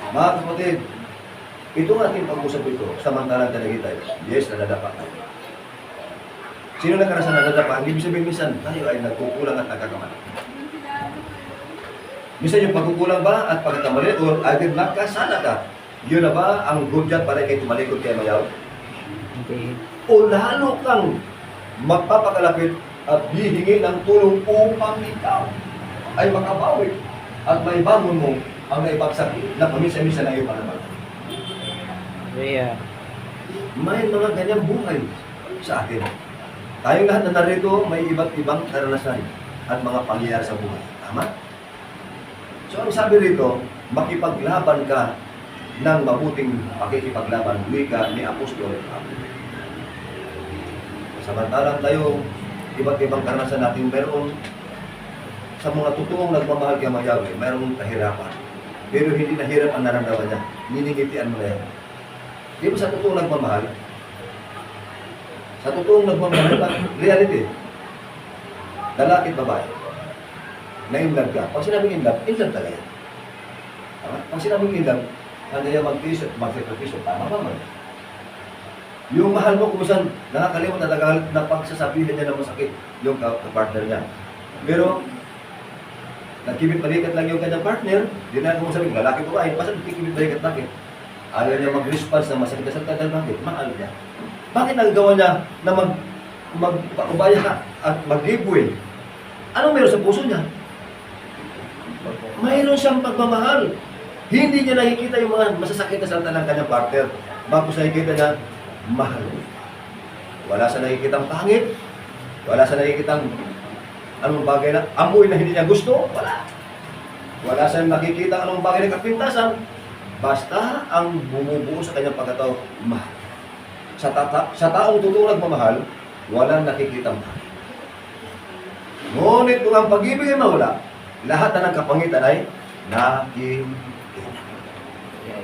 Mga kapatid, itong ating pag-usap ito, samantalang talagitay, yes, nadadapa tayo. Sino nagkarasan nadadapa? Hindi sabihin minsan, tayo ay nagkukulang at nagkakamali. Minsan yung pagkukulang ba at pagkakamali o either nagkasala ka, yun na ba ang hudyat para kay tumalikod kay mayaw? Hindi. O lalo kang magpapakalapit at hihingi ng tulong upang ikaw ay makabawi at may bangon mo ang naibagsak na paminsan-minsan na iyong panaman. Kaya, May mga ganyang buhay sa atin. Tayong lahat na narito may iba't ibang karanasan at mga pangyayari sa buhay. Tama? So ang sabi rito, makipaglaban ka ng mabuting pakikipaglaban, wika ni Apostol Pablo. Samantalang tayo, iba't ibang karanasan natin meron sa mga totoong nagmamahal kay Yahweh, mayroong kahirapan. Pero hindi nahirap ang naramdaman niya. Niningitian mo na yan. Di ba sa totoong nagmamahal? Sa totoong nagmamahal, reality. Lalaki at babae. Na-inlove ka. Pag sinabing inlove talaga yan. Tama? Pag sinabing inlove, ano yan mag-tisot, mag-sacrifice, tama ba man? Yung mahal mo, kung saan nakakalimot na tagal na pagsasabihin niya ng masakit yung partner niya. Pero, nagkibit-balikat lang yung kanyang partner, di na kung sabihin, lalaki ko ba, basta nagkibit-balikat bakit? Ayaw niya mag-response na masakit na salita, bakit? Mahal niya. Bakit nagagawa niya na magpaubaya ka at mag-giveaway? Anong meron sa puso niya? Mayroon siyang pagmamahal. Hindi niya nakikita yung mga masasakit na salita ng kanyang partner. Bakit nakikita niya, mahal. Wala sa nakikitang pangit. Wala sa nakikitang anong bagay na amoy na hindi niya gusto. Wala. Wala sa nakikita anong bagay na kapintasan. Basta ang bumubuo sa kanyang pagkatao, mahal. Sa taong tutulog mamahal, walang nakikitang pangit. Ngunit kung ang pag-ibig ay mawala, lahat na ng kapangitan ay nakikita.